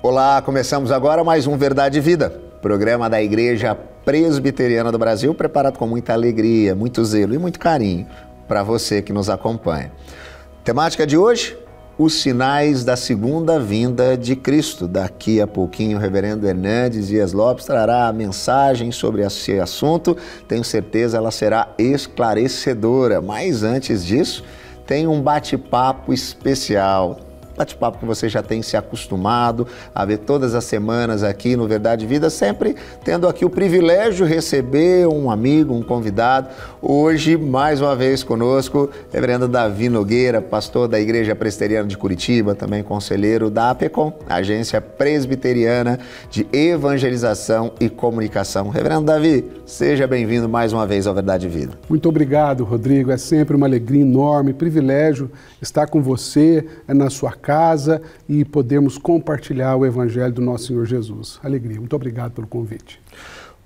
Olá, começamos agora mais um Verdade e Vida, programa da Igreja Presbiteriana do Brasil, preparado com muita alegria, muito zelo e muito carinho para você que nos acompanha. Temática de hoje, os sinais da segunda vinda de Cristo. Daqui a pouquinho o reverendo Hernandes Dias Lopes trará a mensagem sobre esse assunto. Tenho certeza ela será esclarecedora, mas antes disso, tem um bate-papo especial. Bate-papo que você já tem se acostumado a ver todas as semanas aqui no Verdade e Vida, sempre tendo aqui o privilégio de receber um amigo, um convidado. Hoje, mais uma vez conosco, reverendo Davi Nogueira, pastor da Igreja Presbiteriana de Curitiba, também conselheiro da APECOM, Agência Presbiteriana de Evangelização e Comunicação. Reverendo Davi, seja bem-vindo mais uma vez ao Verdade e Vida. Muito obrigado, Rodrigo. É sempre uma alegria enorme, privilégio estar com você na sua casa e podermos compartilhar o Evangelho do nosso Senhor Jesus. Alegria. Muito obrigado pelo convite.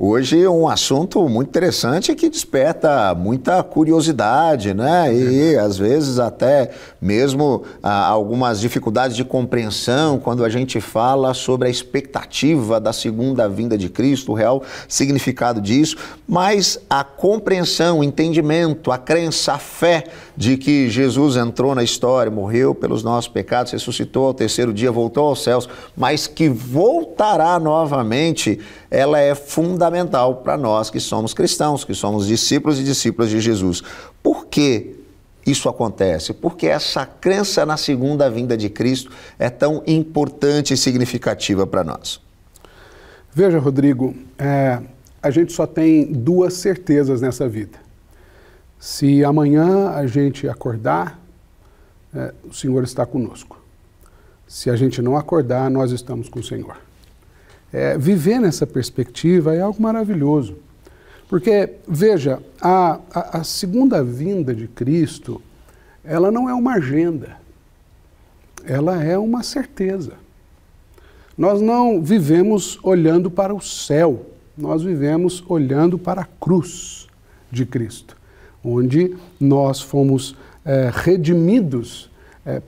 Hoje um assunto muito interessante que desperta muita curiosidade, né? E às vezes até mesmo algumas dificuldades de compreensão quando a gente fala sobre a expectativa da segunda vinda de Cristo, o real significado disso, mas a compreensão, o entendimento, a crença, a fé de que Jesus entrou na história, morreu pelos nossos pecados, ressuscitou ao terceiro dia, voltou aos céus, mas que voltará novamente, ela é fundamental para nós que somos cristãos, que somos discípulos e discípulas de Jesus. Por que isso acontece? Porque essa crença na segunda vinda de Cristo é tão importante e significativa para nós. Veja, Rodrigo, a gente só tem duas certezas nessa vida. Se amanhã a gente acordar, o Senhor está conosco. Se a gente não acordar, nós estamos com o Senhor. Viver nessa perspectiva é algo maravilhoso. Porque, veja, a segunda vinda de Cristo, ela não é uma agenda, ela é uma certeza. Nós não vivemos olhando para o céu, nós vivemos olhando para a cruz de Cristo, onde nós fomos redimidos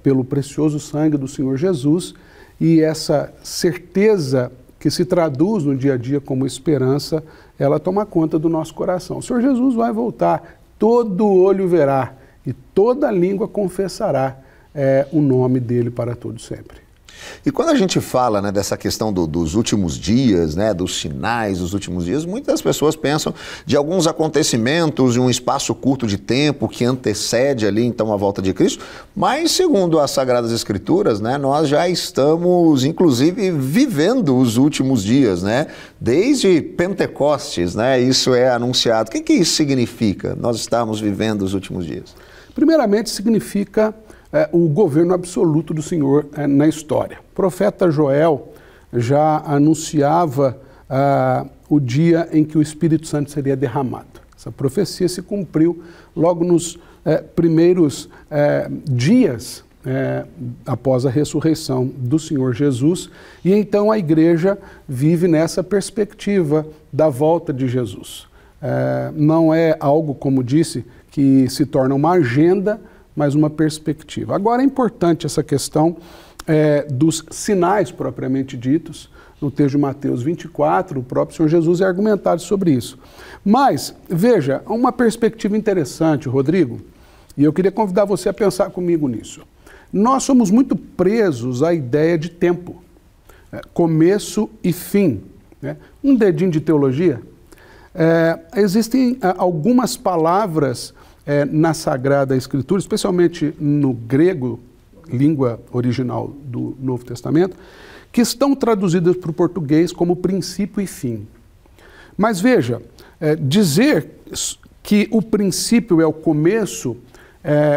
pelo precioso sangue do Senhor Jesus, e essa certeza que se traduz no dia a dia como esperança, ela toma conta do nosso coração. O Senhor Jesus vai voltar, todo olho verá e toda língua confessará o nome dele para todo sempre. E quando a gente fala, né, dessa questão dos últimos dias, né, dos sinais dos últimos dias, muitas pessoas pensam de alguns acontecimentos em um espaço curto de tempo que antecede ali então a volta de Cristo, mas segundo as Sagradas Escrituras, né, nós já estamos inclusive vivendo os últimos dias, né, desde Pentecostes, né, isso é anunciado. O que isso significa? Nós estamos vivendo os últimos dias. Primeiramente significa o governo absoluto do Senhor na história. O profeta Joel já anunciava o dia em que o Espírito Santo seria derramado. Essa profecia se cumpriu logo nos primeiros dias após a ressurreição do Senhor Jesus, e então a igreja vive nessa perspectiva da volta de Jesus. Não é algo, como disse, que se torna uma agenda, mas uma perspectiva. Agora é importante essa questão dos sinais propriamente ditos. No texto de Mateus 24, o próprio Senhor Jesus é argumentado sobre isso. Mas, veja, uma perspectiva interessante, Rodrigo, e eu queria convidar você a pensar comigo nisso. Nós somos muito presos à ideia de tempo, começo e fim. Né? Um dedinho de teologia. Existem algumas palavras na Sagrada Escritura, especialmente no grego, língua original do Novo Testamento, que estão traduzidas para o português como princípio e fim. Mas veja, dizer que o princípio é o começo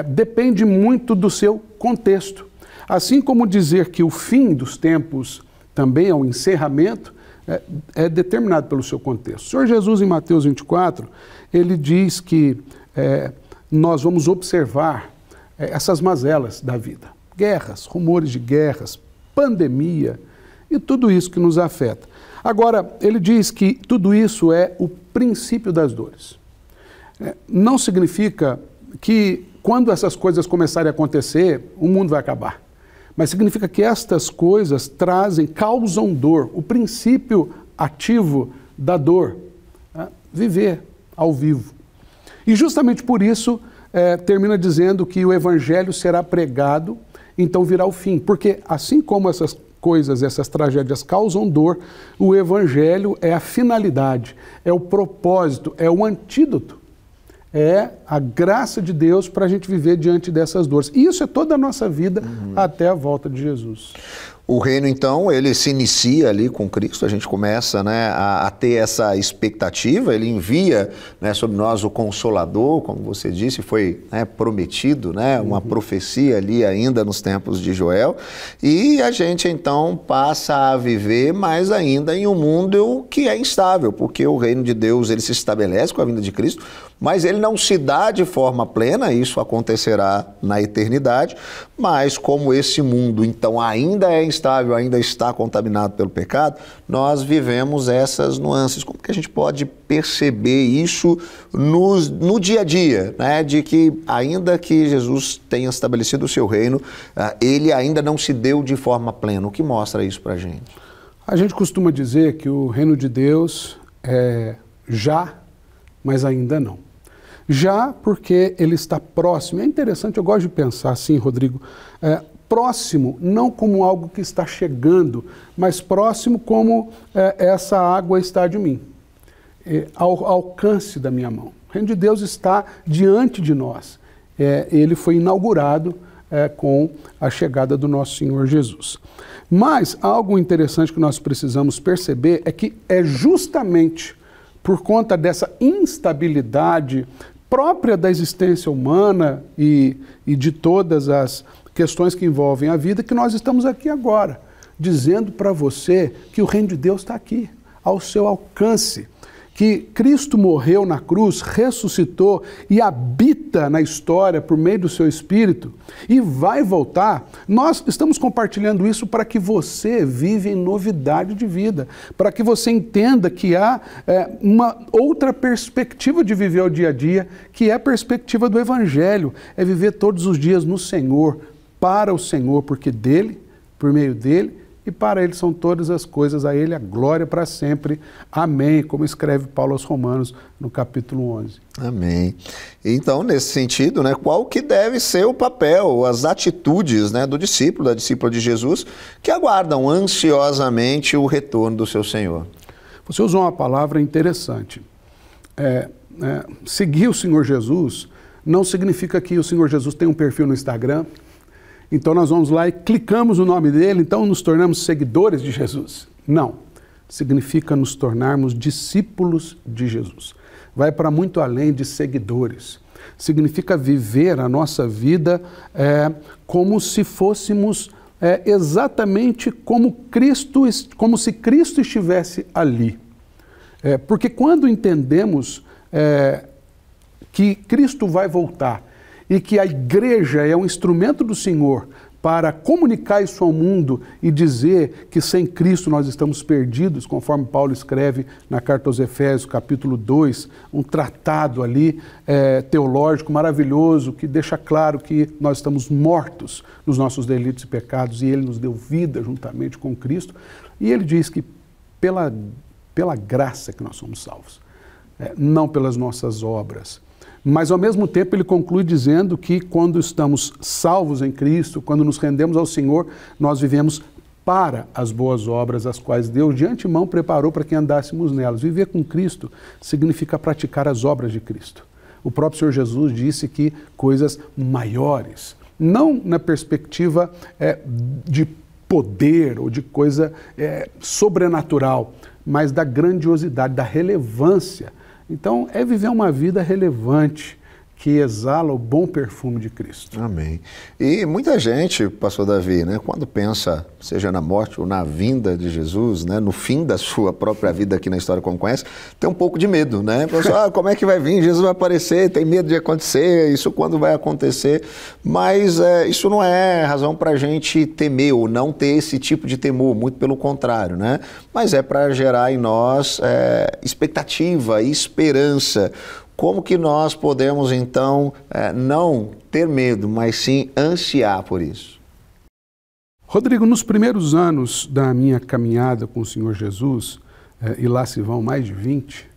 depende muito do seu contexto. Assim como dizer que o fim dos tempos também é o encerramento, é determinado pelo seu contexto. O Senhor Jesus, em Mateus 24, ele diz que nós vamos observar essas mazelas da vida. Guerras, rumores de guerras, pandemia e tudo isso que nos afeta. Agora, ele diz que tudo isso é o princípio das dores. Não significa que quando essas coisas começarem a acontecer, o mundo vai acabar. mas significa que estas coisas causam dor. O princípio ativo da dor, viver ao vivo. E justamente por isso, termina dizendo que o evangelho será pregado, então virá o fim. Porque assim como essas coisas, essas tragédias causam dor, o evangelho é a finalidade, é o propósito, é o antídoto. É a graça de Deus para a gente viver diante dessas dores. E isso é toda a nossa vida até a volta de Jesus. O reino, então, ele se inicia ali com Cristo, a gente começa, né, a ter essa expectativa, ele envia, né, sobre nós o Consolador, como você disse, foi, né, prometido, né, uma profecia ali ainda nos tempos de Joel, e a gente, então, passa a viver mais ainda em um mundo que é instável, porque o reino de Deus, ele se estabelece com a vinda de Cristo, mas ele não se dá de forma plena, isso acontecerá na eternidade, mas como esse mundo, então, ainda é instável, ainda está contaminado pelo pecado, nós vivemos essas nuances. Como que a gente pode perceber isso no dia a dia, né? De que ainda que Jesus tenha estabelecido o seu reino, ele ainda não se deu de forma plena. O que mostra isso para a gente? A gente costuma dizer que o reino de Deus é já, mas ainda não. Já porque ele está próximo. É interessante, eu gosto de pensar assim, Rodrigo, próximo, não como algo que está chegando, mas próximo como essa água está de mim, ao alcance da minha mão. O reino de Deus está diante de nós. Ele foi inaugurado com a chegada do nosso Senhor Jesus. Mas algo interessante que nós precisamos perceber é que é justamente por conta dessa instabilidade própria da existência humana e de todas as questões que envolvem a vida, que nós estamos aqui agora, dizendo para você que o reino de Deus está aqui, ao seu alcance, que Cristo morreu na cruz, ressuscitou e habita na história por meio do seu Espírito e vai voltar. Nós estamos compartilhando isso para que você vive em novidade de vida, para que você entenda que há uma outra perspectiva de viver o dia a dia, que é a perspectiva do Evangelho, é viver todos os dias no Senhor, para o Senhor, porque dele, por meio dele, e para ele são todas as coisas, a ele a glória para sempre. Amém, como escreve Paulo aos Romanos no capítulo 11. Amém. Então, nesse sentido, né, qual que deve ser o papel, as atitudes, né, do discípulo, da discípula de Jesus, que aguardam ansiosamente o retorno do seu Senhor? Você usou uma palavra interessante. Seguir o Senhor Jesus não significa que o Senhor Jesus tem um perfil no Instagram. Então nós vamos lá e clicamos no nome dele, então nos tornamos seguidores de Jesus. Não. Significa nos tornarmos discípulos de Jesus. Vai para muito além de seguidores. Significa viver a nossa vida como se fôssemos exatamente como se Cristo estivesse ali. Porque quando entendemos que Cristo vai voltar, e que a igreja é um instrumento do Senhor para comunicar isso ao mundo e dizer que sem Cristo nós estamos perdidos, conforme Paulo escreve na carta aos Efésios, capítulo 2, um tratado ali teológico maravilhoso que deixa claro que nós estamos mortos nos nossos delitos e pecados e Ele nos deu vida juntamente com Cristo. E Ele diz que pela graça que nós somos salvos, não pelas nossas obras. Mas, ao mesmo tempo, ele conclui dizendo que quando estamos salvos em Cristo, quando nos rendemos ao Senhor, nós vivemos para as boas obras, as quais Deus de antemão preparou para que andássemos nelas. Viver com Cristo significa praticar as obras de Cristo. O próprio Senhor Jesus disse que coisas maiores, não na perspectiva de poder ou de coisa sobrenatural, mas da grandiosidade, da relevância. Então, é viver uma vida relevante, que exala o bom perfume de Cristo. Amém. E muita gente, pastor Davi, né, quando pensa, seja na morte ou na vinda de Jesus, né, no fim da sua própria vida aqui na história como conhece, tem um pouco de medo, né? Pensa, como é que vai vir? Jesus vai aparecer, tem medo de acontecer, isso quando vai acontecer? Mas isso não é razão para a gente temer ou não ter esse tipo de temor, muito pelo contrário, né? Mas é para gerar em nós expectativa, esperança. Como que nós podemos, então, não ter medo, mas sim ansiar por isso? Rodrigo, nos primeiros anos da minha caminhada com o Senhor Jesus, e lá se vão mais de 20,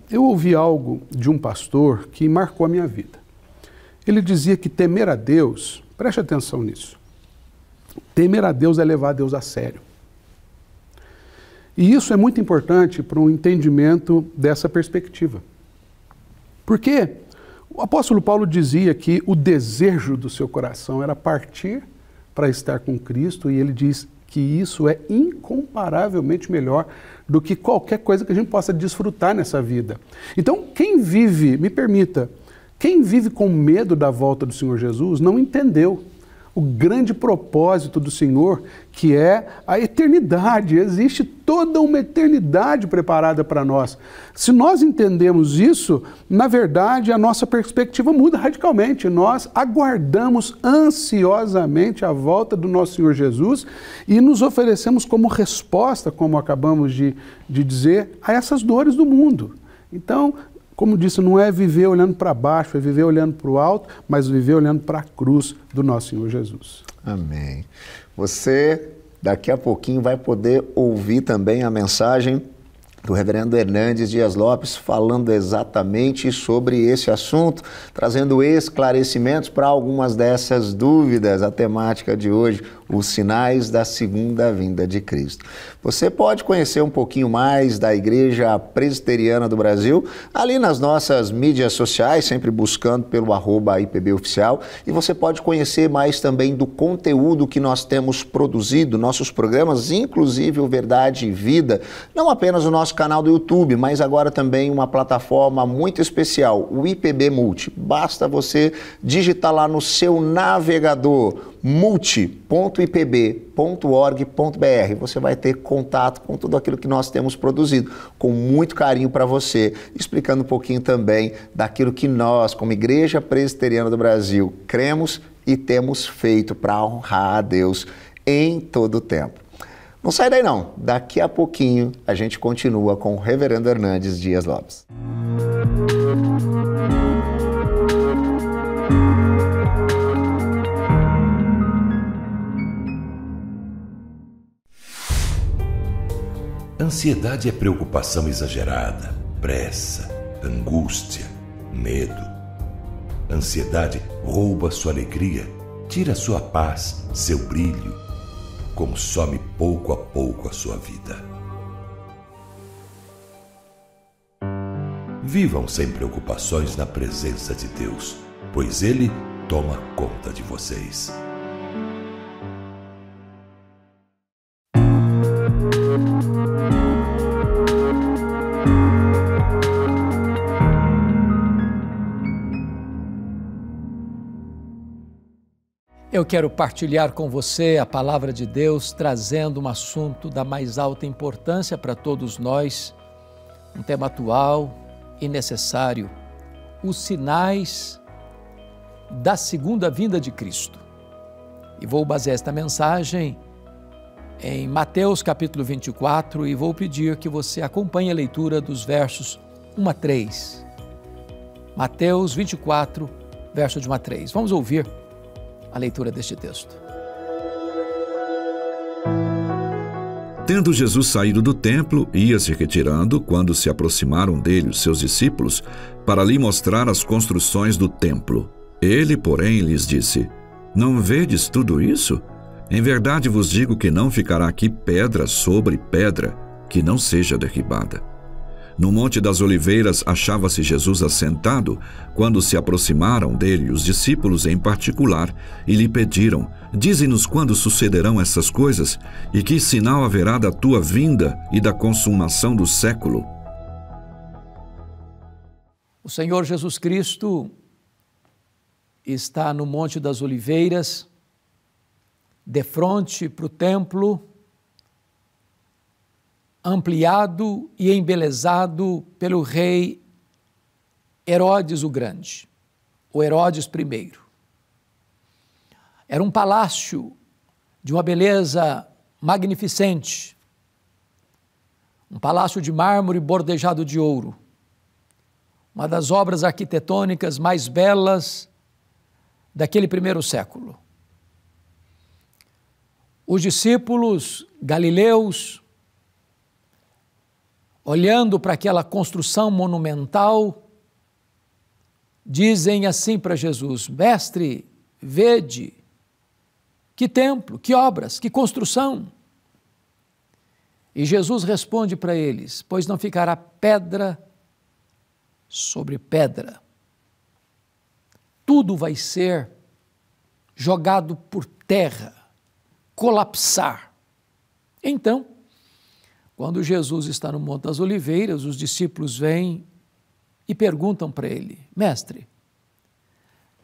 eu ouvi algo de um pastor que marcou a minha vida. Ele dizia que temer a Deus, preste atenção nisso, temer a Deus é levar Deus a sério. E isso é muito importante para um entendimento dessa perspectiva. Porque o apóstolo Paulo dizia que o desejo do seu coração era partir para estar com Cristo, e ele diz que isso é incomparavelmente melhor do que qualquer coisa que a gente possa desfrutar nessa vida. Então, quem vive, me permita, quem vive com medo da volta do Senhor Jesus não entendeu o grande propósito do Senhor, que é a eternidade. Existe toda uma eternidade preparada para nós. Se nós entendemos isso, na verdade, a nossa perspectiva muda radicalmente. Nós aguardamos ansiosamente a volta do nosso Senhor Jesus e nos oferecemos como resposta, como acabamos de dizer, a essas dores do mundo. Então, como disse, não é viver olhando para baixo, é viver olhando para o alto, mas viver olhando para a cruz do nosso Senhor Jesus. Amém. Você, daqui a pouquinho, vai poder ouvir também a mensagem do reverendo Hernandes Dias Lopes falando exatamente sobre esse assunto, trazendo esclarecimentos para algumas dessas dúvidas. A temática de hoje, os sinais da segunda vinda de Cristo. Você pode conhecer um pouquinho mais da Igreja Presbiteriana do Brasil ali nas nossas mídias sociais, sempre buscando pelo @IPBOficial, e você pode conhecer mais também do conteúdo que nós temos produzido, nossos programas, inclusive o Verdade e Vida, não apenas o nosso canal do YouTube, mas agora também uma plataforma muito especial, o IPB Multi. Basta você digitar lá no seu navegador multi.ipb.org.br. Você vai ter contato com tudo aquilo que nós temos produzido, com muito carinho para você, explicando um pouquinho também daquilo que nós, como Igreja Presbiteriana do Brasil, cremos e temos feito para honrar a Deus em todo o tempo. Não sai daí não, daqui a pouquinho a gente continua com o reverendo Hernandes Dias Lopes. Ansiedade é preocupação exagerada, pressa, angústia, medo. Ansiedade rouba sua alegria, tira sua paz, seu brilho, consome pouco a pouco a sua vida. Vivam sem preocupações na presença de Deus, pois Ele toma conta de vocês. Eu quero partilhar com você a palavra de Deus, trazendo um assunto da mais alta importância para todos nós, um tema atual e necessário, os sinais da segunda vinda de Cristo. E vou basear esta mensagem em Mateus capítulo 24 e vou pedir que você acompanhe a leitura dos versos 1 a 3. Mateus 24, verso de 1 a 3. Vamos ouvir a leitura deste texto. Tendo Jesus saído do templo, ia se retirando quando se aproximaram dele os seus discípulos para lhe mostrar as construções do templo. Ele, porém, lhes disse: Não vedes tudo isso? Em verdade vos digo que não ficará aqui pedra sobre pedra que não seja derribada. No Monte das Oliveiras achava-se Jesus assentado, quando se aproximaram dele os discípulos em particular e lhe pediram: Dize-nos quando sucederão essas coisas e que sinal haverá da tua vinda e da consumação do século. O Senhor Jesus Cristo está no Monte das Oliveiras, de frente para o templo, ampliado e embelezado pelo rei Herodes o Grande, o Herodes I. Era um palácio de uma beleza magnificente, um palácio de mármore bordejado de ouro, uma das obras arquitetônicas mais belas daquele primeiro século. Os discípulos galileus, olhando para aquela construção monumental, dizem assim para Jesus: Mestre, vede, que templo, que obras, que construção. E Jesus responde para eles: pois não ficará pedra sobre pedra. Tudo vai ser jogado por terra, colapsar. Então, quando Jesus está no Monte das Oliveiras, os discípulos vêm e perguntam para ele: Mestre,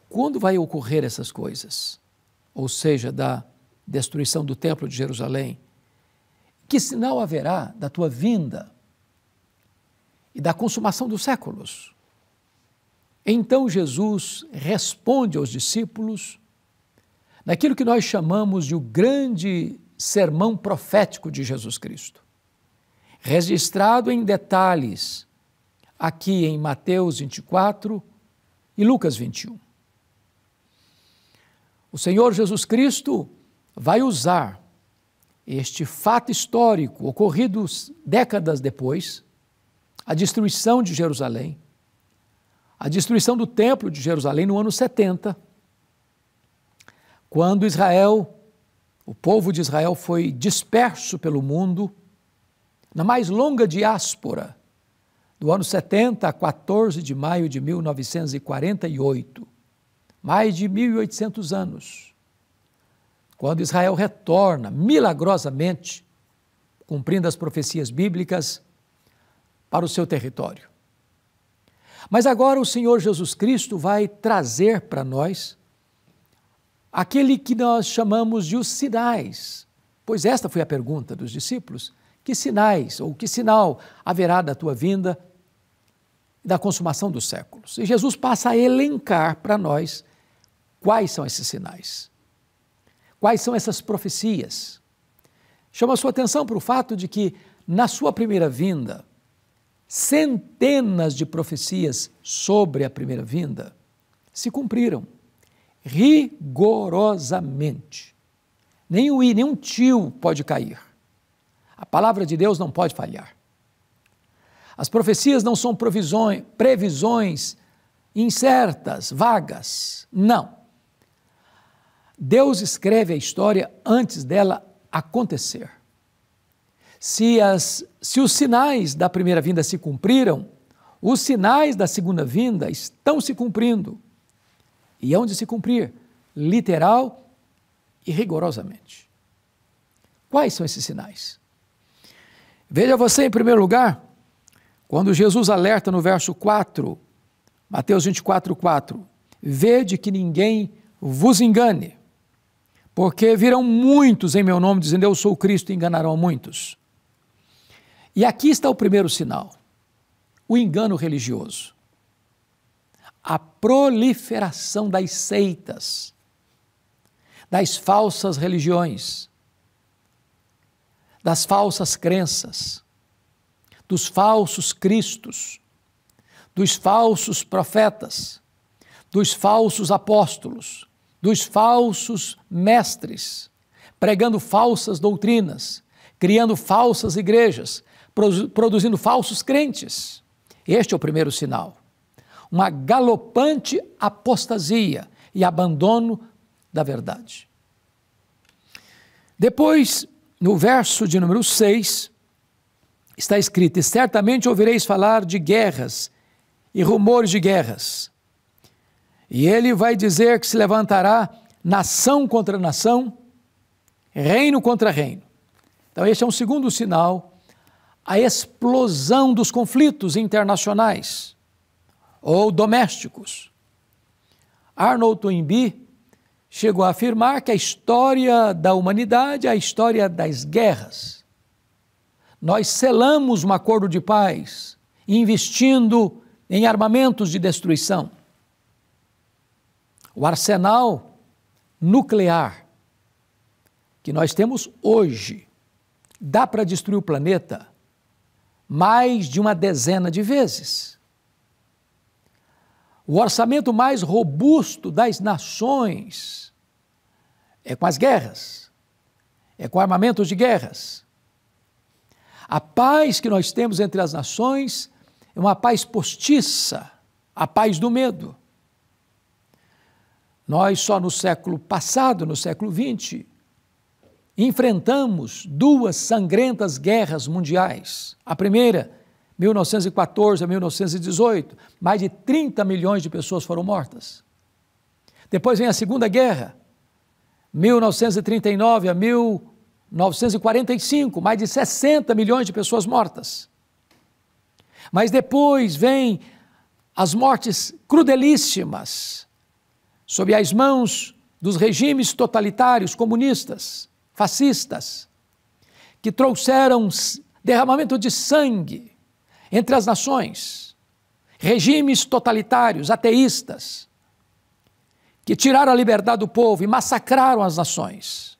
quando vai ocorrer essas coisas? Ou seja, da destruição do Templo de Jerusalém. Que sinal haverá da tua vinda e da consumação dos séculos? Então Jesus responde aos discípulos naquilo que nós chamamos de o grande sermão profético de Jesus Cristo, registrado em detalhes aqui em Mateus 24 e Lucas 21. O Senhor Jesus Cristo vai usar este fato histórico ocorrido décadas depois, a destruição de Jerusalém, a destruição do Templo de Jerusalém no ano 70, quando Israel, o povo de Israel foi disperso pelo mundo, na mais longa diáspora, do ano 70 a 14 de maio de 1948, mais de 1.800 anos, quando Israel retorna milagrosamente, cumprindo as profecias bíblicas, para o seu território. Mas agora o Senhor Jesus Cristo vai trazer para nós aquele que nós chamamos de os sinais, pois esta foi a pergunta dos discípulos: que sinais ou que sinal haverá da tua vinda e da consumação dos séculos? E Jesus passa a elencar para nós quais são esses sinais, quais são essas profecias. Chama a sua atenção para o fato de que, na sua primeira vinda, centenas de profecias sobre a primeira vinda se cumpriram rigorosamente. Nenhum tio pode cair. A palavra de Deus não pode falhar. As profecias não são previsões incertas, vagas. Não. Deus escreve a história antes dela acontecer. Se os sinais da primeira vinda se cumpriram, os sinais da segunda vinda estão se cumprindo. E hão de se cumprir, literal e rigorosamente. Quais são esses sinais? Veja você, em primeiro lugar, quando Jesus alerta no verso 4, Mateus 24, 4, vede que ninguém vos engane, porque virão muitos em meu nome dizendo eu sou o Cristo e enganarão a muitos. E aqui está o primeiro sinal, o engano religioso, a proliferação das seitas, das falsas religiões, das falsas crenças, dos falsos cristos, dos falsos profetas, dos falsos apóstolos, dos falsos mestres, pregando falsas doutrinas, criando falsas igrejas, produzindo falsos crentes. Este é o primeiro sinal. Uma galopante apostasia e abandono da verdade. Depois, no verso de número 6, está escrito: e certamente ouvireis falar de guerras e rumores de guerras. E ele vai dizer que se levantará nação contra nação, reino contra reino. Então este é um segundo sinal, a explosão dos conflitos internacionais ou domésticos. Arnold Toynbee chegou a afirmar que a história da humanidade é a história das guerras. Nós selamos um acordo de paz, investindo em armamentos de destruição. O arsenal nuclear que nós temos hoje dá para destruir o planeta mais de uma dezena de vezes. O orçamento mais robusto das nações é com as guerras. é com armamentos de guerras. A paz que nós temos entre as nações é uma paz postiça, a paz do medo. Nós só no século passado, no século XX, enfrentamos 2 sangrentas guerras mundiais. A primeira, 1914 a 1918, mais de 30 milhões de pessoas foram mortas. Depois vem a Segunda Guerra, 1939 a 1945, mais de 60 milhões de pessoas mortas. Mas depois vem as mortes crudelíssimas, sob as mãos dos regimes totalitários, comunistas, fascistas, que trouxeram derramamento de sangue entre as nações, regimes totalitários, ateístas, que tiraram a liberdade do povo e massacraram as nações.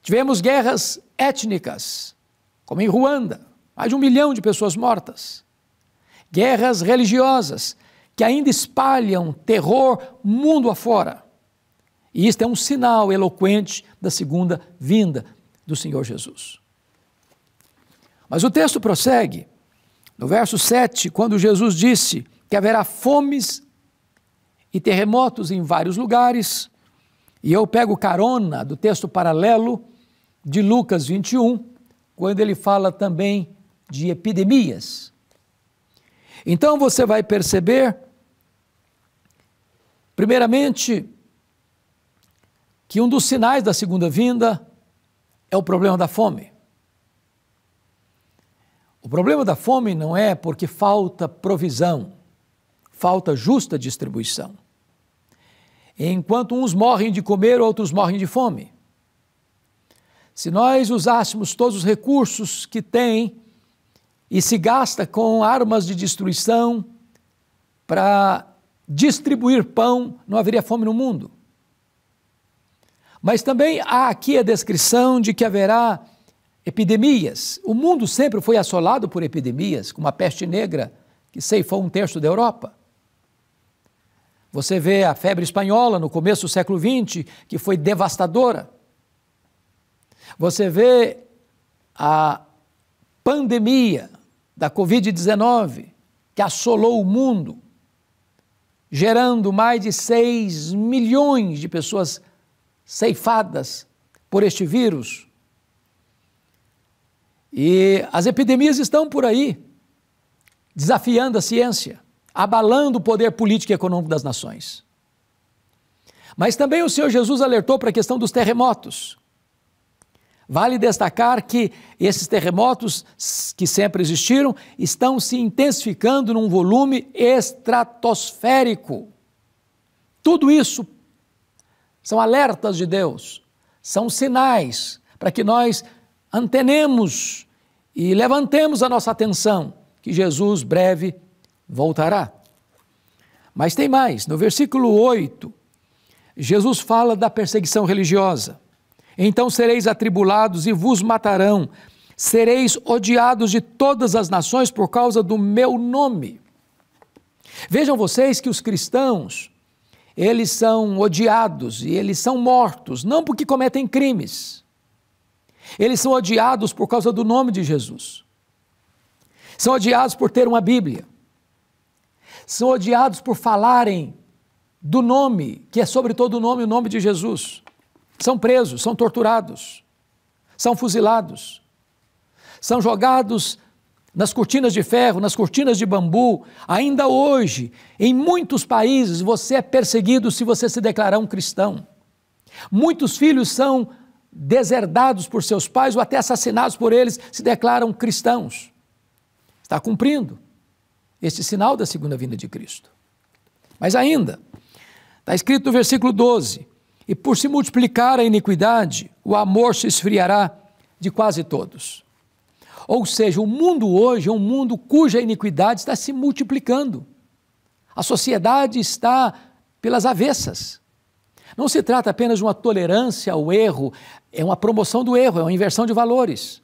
Tivemos guerras étnicas, como em Ruanda, mais de 1 milhão de pessoas mortas. Guerras religiosas, que ainda espalham terror mundo afora. E isto é um sinal eloquente da segunda vinda do Senhor Jesus. Mas o texto prossegue, no verso 7, quando Jesus disse que haverá fomes e terremotos em vários lugares, e eu pego carona do texto paralelo de Lucas 21, quando ele fala também de epidemias. Então você vai perceber, primeiramente, que um dos sinais da segunda vinda é o problema da fome. O problema da fome não é porque falta provisão, falta justa distribuição. Enquanto uns morrem de comer, outros morrem de fome. Se nós usássemos todos os recursos que tem e se gasta com armas de destruição para distribuir pão, não haveria fome no mundo. Mas também há aqui a descrição de que haverá epidemias. O mundo sempre foi assolado por epidemias, como a peste negra, que ceifou 1/3 da Europa. Você vê a febre espanhola no começo do século XX, que foi devastadora. Você vê a pandemia da Covid-19, que assolou o mundo, gerando mais de 6 milhões de pessoas ceifadas por este vírus. E as epidemias estão por aí, desafiando a ciência, abalando o poder político e econômico das nações. Mas também o Senhor Jesus alertou para a questão dos terremotos. Vale destacar que esses terremotos, que sempre existiram, estão se intensificando num volume estratosférico. Tudo isso são alertas de Deus, são sinais para que nós antenemos e levantemos a nossa atenção, que Jesus breve voltará. Mas tem mais, no versículo 8, Jesus fala da perseguição religiosa. Então sereis atribulados e vos matarão, sereis odiados de todas as nações por causa do meu nome. Vejam vocês que os cristãos, eles são odiados e eles são mortos, não porque cometem crimes. Eles são odiados por causa do nome de Jesus. São odiados por ter uma Bíblia. São odiados por falarem do nome, que é sobre todo nome, o nome de Jesus. São presos, são torturados, são fuzilados, são jogados nas cortinas de ferro, nas cortinas de bambu. Ainda hoje, em muitos países, você é perseguido se você se declarar um cristão. Muitos filhos são deserdados por seus pais ou até assassinados por eles, se declaram cristãos. Está cumprindo este sinal da segunda vinda de Cristo. Mas ainda, está escrito no versículo 12, e por se multiplicar a iniquidade, o amor se esfriará de quase todos. Ou seja, o mundo hoje é um mundo cuja iniquidade está se multiplicando. A sociedade está pelas avessas. Não se trata apenas de uma tolerância ao erro, é uma promoção do erro, é uma inversão de valores.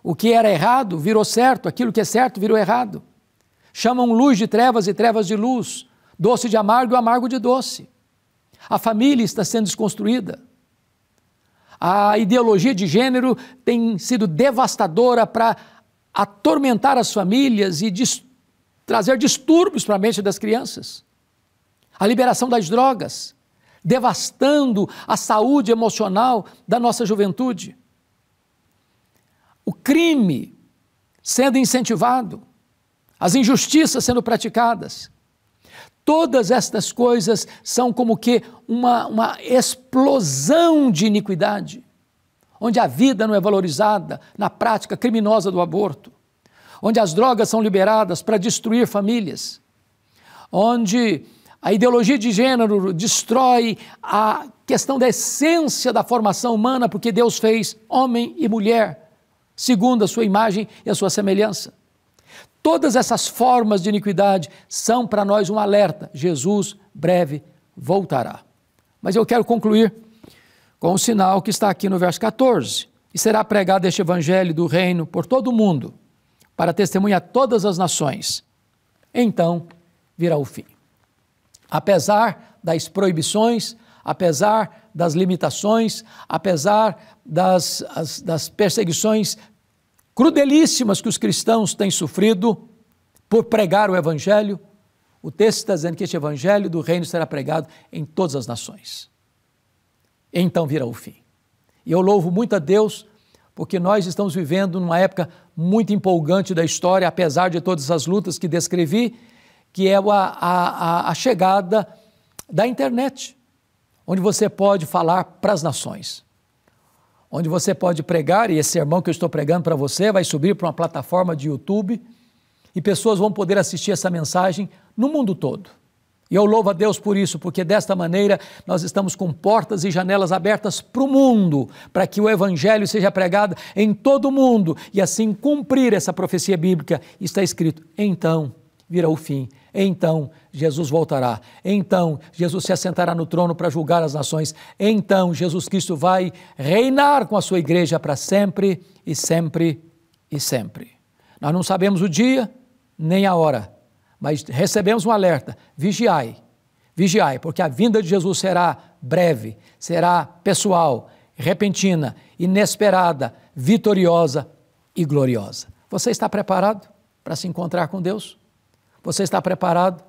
O que era errado virou certo, aquilo que é certo virou errado. Chamam luz de trevas e trevas de luz, doce de amargo e amargo de doce. A família está sendo desconstruída. A ideologia de gênero tem sido devastadora para atormentar as famílias e trazer distúrbios para a mente das crianças. A liberação das drogas, devastando a saúde emocional da nossa juventude. O crime sendo incentivado, as injustiças sendo praticadas. Todas estas coisas são como que uma explosão de iniquidade, onde a vida não é valorizada na prática criminosa do aborto, onde as drogas são liberadas para destruir famílias, onde a ideologia de gênero destrói a questão da essência da formação humana, porque Deus fez homem e mulher, segundo a sua imagem e a sua semelhança. Todas essas formas de iniquidade são para nós um alerta. Jesus breve voltará. Mas eu quero concluir com o sinal que está aqui no verso 14. E será pregado este evangelho do reino por todo o mundo, para testemunhar todas as nações. Então virá o fim. Apesar das proibições, apesar das limitações, apesar das perseguições crudelíssimas que os cristãos têm sofrido por pregar o evangelho, o texto está dizendo que este evangelho do reino será pregado em todas as nações. Então virá o fim. E eu louvo muito a Deus, porque nós estamos vivendo numa época muito empolgante da história, apesar de todas as lutas que descrevi, que é a chegada da internet, onde você pode falar para as nações, onde você pode pregar, e esse sermão que eu estou pregando para você vai subir para uma plataforma de YouTube, e pessoas vão poder assistir essa mensagem no mundo todo. E eu louvo a Deus por isso, porque desta maneira nós estamos com portas e janelas abertas para o mundo, para que o evangelho seja pregado em todo o mundo, e assim cumprir essa profecia bíblica. Está escrito: então virá o fim, então Jesus voltará, então Jesus se assentará no trono para julgar as nações, então Jesus Cristo vai reinar com a sua igreja para sempre e sempre e sempre. Nós não sabemos o dia nem a hora, mas recebemos um alerta: vigiai, vigiai, porque a vinda de Jesus será breve, será pessoal, repentina, inesperada, vitoriosa e gloriosa. Você está preparado para se encontrar com Deus? Você está preparado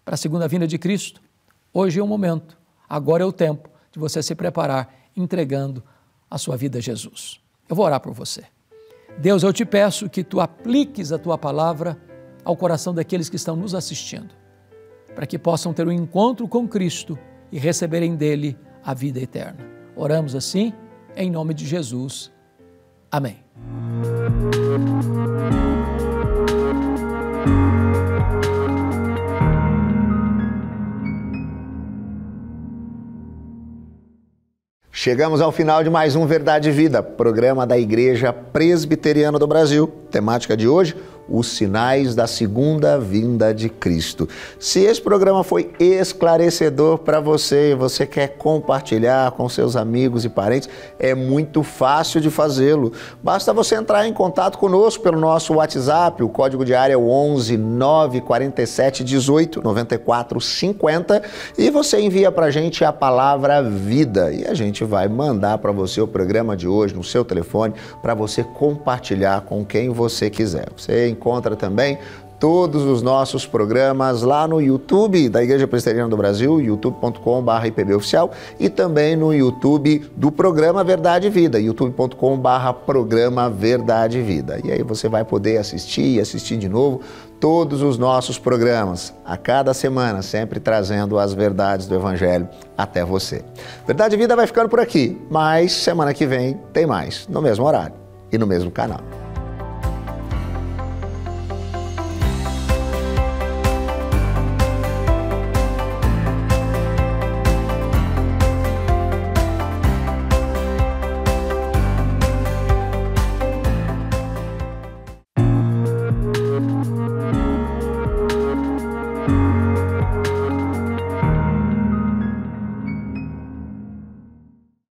para a segunda vinda de Cristo? Hoje é o momento, agora é o tempo de você se preparar, entregando a sua vida a Jesus. Eu vou orar por você. Deus, eu te peço que tu apliques a tua palavra ao coração daqueles que estão nos assistindo, para que possam ter um encontro com Cristo e receberem dele a vida eterna. Oramos assim, em nome de Jesus. Amém. Chegamos ao final de mais um Verdade e Vida, programa da Igreja Presbiteriana do Brasil. Temática de hoje: os sinais da segunda vinda de Cristo. Se esse programa foi esclarecedor para você e você quer compartilhar com seus amigos e parentes, é muito fácil de fazê-lo. Basta você entrar em contato conosco pelo nosso WhatsApp, o código de área é o 11 947 18 94 50, e você envia para a gente a palavra vida e a gente vai mandar para você o programa de hoje no seu telefone para você compartilhar com quem você quiser. Você encontra também todos os nossos programas lá no YouTube da Igreja Presbiteriana do Brasil, youtube.com/IPBOficial, e também no YouTube do programa Verdade e Vida, youtube.com/programa Verdade e Vida. E aí você vai poder assistir e assistir de novo todos os nossos programas, a cada semana, sempre trazendo as verdades do Evangelho até você. Verdade e Vida vai ficando por aqui, mas semana que vem tem mais, no mesmo horário e no mesmo canal.